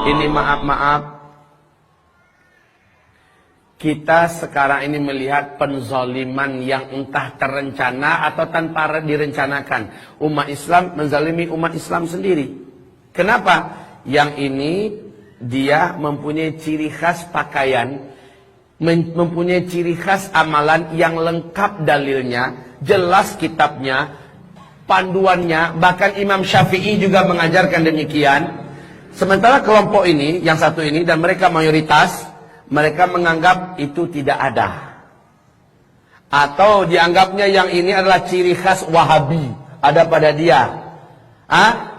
Ini maaf-maaf, kita sekarang ini melihat penzaliman yang entah terencana atau tanpa direncanakan. Umat Islam menzalimi umat Islam sendiri. Kenapa? Yang ini dia mempunyai ciri khas pakaian, mempunyai ciri khas amalan yang lengkap dalilnya, jelas kitabnya, panduannya, bahkan Imam Syafi'i juga mengajarkan demikian. Sementara kelompok ini, yang satu ini, dan mereka mayoritas, mereka menganggap itu tidak ada. Atau dianggapnya yang ini adalah ciri khas Wahabi, ada pada dia.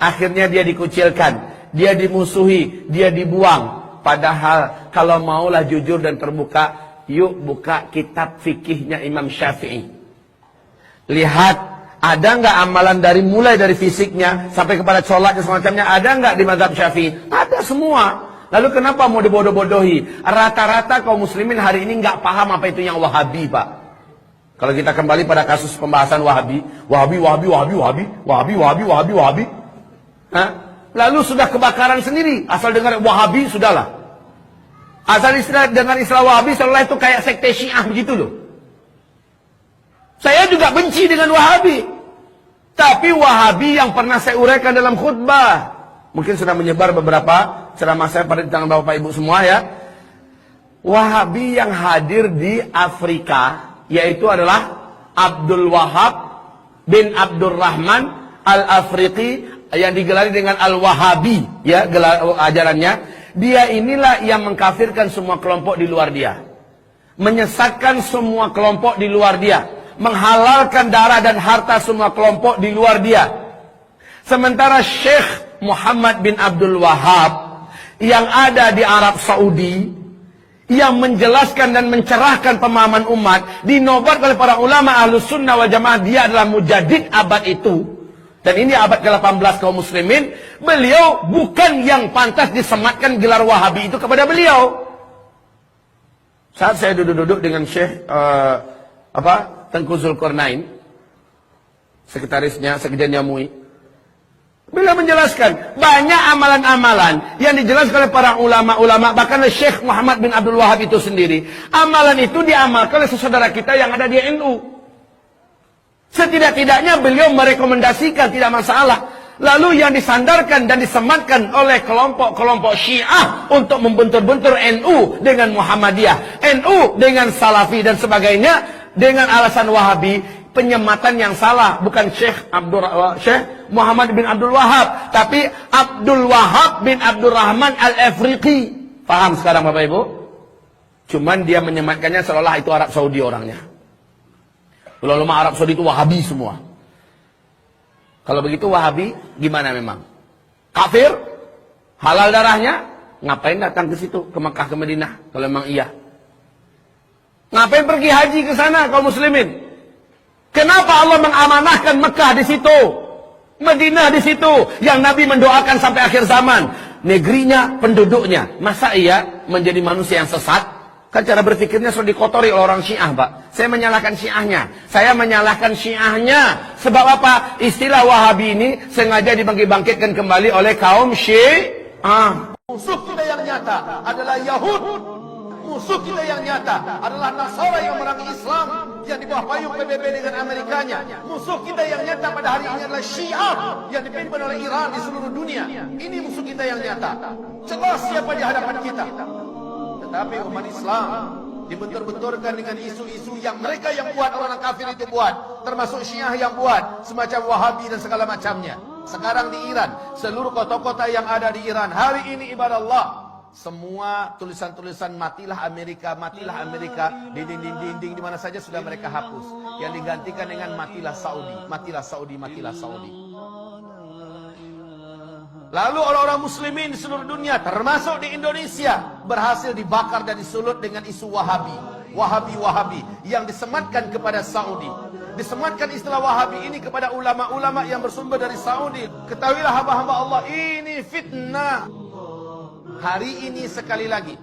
Akhirnya dia dikucilkan, dia dimusuhi, dia dibuang. Padahal kalau maulah jujur dan terbuka, yuk buka kitab fikihnya Imam Syafi'i. Lihat, ada nggak amalan mulai dari fisiknya sampai kepada sholat dan semacamnya, ada nggak di mazhab Syafi'i? Ada semua. Lalu kenapa mau dibodoh-bodohi? Rata-rata kaum muslimin hari ini nggak paham apa itu yang Wahabi, Pak. Kalau kita kembali pada kasus pembahasan Wahabi. Lalu sudah kebakaran sendiri. Asal dengar Wahabi, sudahlah. Asal dengar istilah Wahabi, seolah itu kayak sekte Syiah begitu loh. Saya juga benci dengan Wahabi. Tapi Wahabi yang pernah saya uraikan dalam khutbah, mungkin sudah menyebar beberapa ceramah saya pada di tangan Bapak Ibu semua ya. Wahabi yang hadir di Afrika, yaitu adalah Abdul Wahab bin Abdurrahman Al-Afriqi, yang digelari dengan Al-Wahabi, ya, gelar ajarannya. Dia inilah yang mengkafirkan semua kelompok di luar dia, menyesatkan semua kelompok di luar dia, menghalalkan darah dan harta semua kelompok di luar dia. Sementara Syekh Muhammad bin Abdul Wahab yang ada di Arab Saudi, yang menjelaskan dan mencerahkan pemahaman umat, dinobatkan oleh para ulama Ahlus Sunnah wal Jamaah, dia adalah mujaddid abad itu. Dan ini abad ke-18 kaum muslimin. Beliau bukan yang pantas disematkan gelar Wahabi itu kepada beliau. Saat saya duduk-duduk dengan Syekh Tengku Zulkarnain, sekretarisnya, sekjennya MUI, beliau menjelaskan banyak amalan-amalan yang dijelaskan oleh para ulama-ulama, bahkan oleh Syekh Muhammad bin Abdul Wahab itu sendiri. Amalan itu diamalkan oleh saudara kita yang ada di NU. Setidak-tidaknya beliau merekomendasikan, tidak masalah. Lalu yang disandarkan dan disematkan oleh kelompok-kelompok Syiah untuk membentur-bentur NU dengan Muhammadiyah, NU dengan Salafi dan sebagainya, dengan alasan Wahabi, penyematan yang salah. Bukan Syekh Muhammad bin Abdul Wahab, tapi Abdul Wahab bin Abdurrahman Al-Afriqi. Paham sekarang Bapak Ibu? Cuman dia menyematkannya seolah itu Arab Saudi orangnya. Ulama Arab Saudi itu Wahabi semua. Kalau begitu Wahabi gimana memang? Kafir? Halal darahnya? Ngapain datang ke situ, ke Mekah, ke Madinah? Kalau memang iya. Ngapain pergi haji ke sana kaum muslimin? Kenapa Allah mengamanahkan Mekah di situ, Madinah di situ, yang Nabi mendoakan sampai akhir zaman? Negerinya, penduduknya. Masa iya menjadi manusia yang sesat? Kan cara berpikirnya sudah dikotori oleh orang Syiah, Pak. Saya menyalahkan Syiahnya. Saya menyalahkan Syiahnya. Sebab apa? Istilah Wahabi ini sengaja dibangkit-bangkitkan kembali oleh kaum Syiah. Musuh kita yang nyata adalah Yahud. Musuh kita yang nyata adalah Nasara yang memerangi Islam, yang di bawah payung PBB dengan Amerikanya. Musuh kita yang nyata pada hari ini adalah Syiah, yang dipimpin oleh Iran di seluruh dunia. Ini musuh kita yang nyata. Jelas siapa di hadapan kita. Tetapi umat Islam dibentur-benturkan dengan isu-isu yang mereka yang buat, orang kafir itu buat, termasuk Syiah yang buat, semacam Wahabi dan segala macamnya. Sekarang di Iran, seluruh kota-kota yang ada di Iran hari ini, ibadah Allah, semua tulisan-tulisan matilah Amerika di dinding-dinding di mana saja sudah mereka hapus, yang digantikan dengan matilah Saudi, matilah Saudi, matilah Saudi. Lalu orang-orang muslimin di seluruh dunia, termasuk di Indonesia, berhasil dibakar dan disulut dengan isu Wahabi. Wahabi yang disematkan kepada Saudi. Disematkan istilah Wahabi ini kepada ulama-ulama yang bersumber dari Saudi. Ketahuilah hamba-hamba Allah, ini fitnah. Hari ini sekali lagi,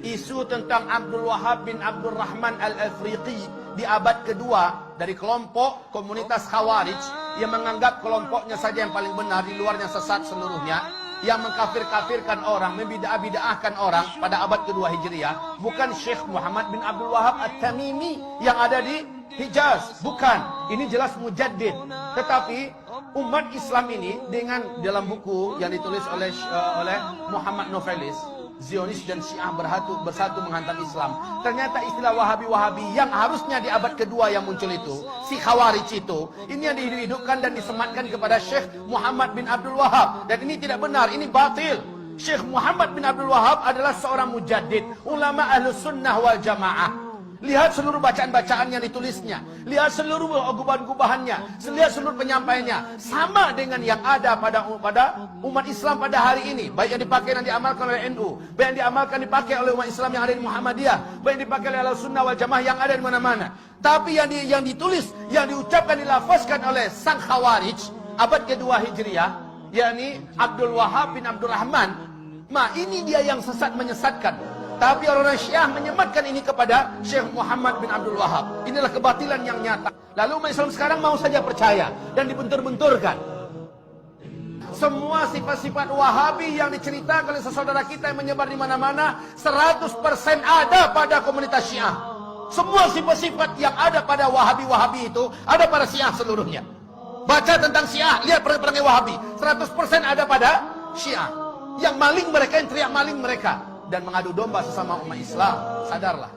isu tentang Abdul Wahab bin Abdurrahman Al-Afriqi di abad kedua dari kelompok komunitas Khawarij yang menganggap kelompoknya saja yang paling benar, di luarnya sesat seluruhnya. yang mengkafir-kafirkan orang, membidah-bidahkan orang pada abad kedua Hijriah bukan Syekh Muhammad bin Abdul Wahab At-Tamimi yang ada di Hijaz, bukan. Ini jelas mujaddid. Tetapi umat Islam ini dengan dalam buku yang ditulis oleh Muhammad Novelis, Zionis dan Syiah bersatu menghantam Islam. Ternyata istilah Wahabi-Wahabi yang harusnya di abad kedua yang muncul itu, si Khawarij itu, ini yang dihidupkan dan disematkan kepada Syekh Muhammad bin Abdul Wahab. Dan ini tidak benar, ini batil. Syekh Muhammad bin Abdul Wahab adalah seorang mujaddid, ulama Ahlus Sunnah wal Jamaah. Lihat seluruh bacaan-bacaan yang ditulisnya, lihat seluruh gubahan-gubahannya, lihat seluruh penyampaiannya, sama dengan yang ada pada umat Islam pada hari ini, baik yang dipakai dan diamalkan oleh NU, baik yang dipakai oleh umat Islam yang ada di Muhammadiyah, baik yang dipakai oleh Sunnah wal Jamaah yang ada di mana-mana. Tapi yang ditulis, yang diucapkan, dilafazkan oleh sang Khawarij abad kedua Hijriah, yakni Abdul Wahab bin Abdul Rahman, ini dia yang sesat menyesatkan. Tapi orang-orang Syiah menyematkan ini kepada Syekh Muhammad bin Abdul Wahab. Inilah kebatilan yang nyata. Lalu umat Islam sekarang mau saja percaya dan dibentur-benturkan. Semua sifat-sifat Wahabi yang diceritakan oleh saudara kita yang menyebar di mana-mana 100% ada pada komunitas Syiah. Semua sifat-sifat yang ada pada Wahabi-Wahabi itu ada pada Syiah seluruhnya. Baca tentang Syiah, lihat perangai Wahabi, 100% ada pada Syiah. Yang maling mereka, yang teriak maling mereka dan mengadu domba sesama umat Islam. Sadarlah.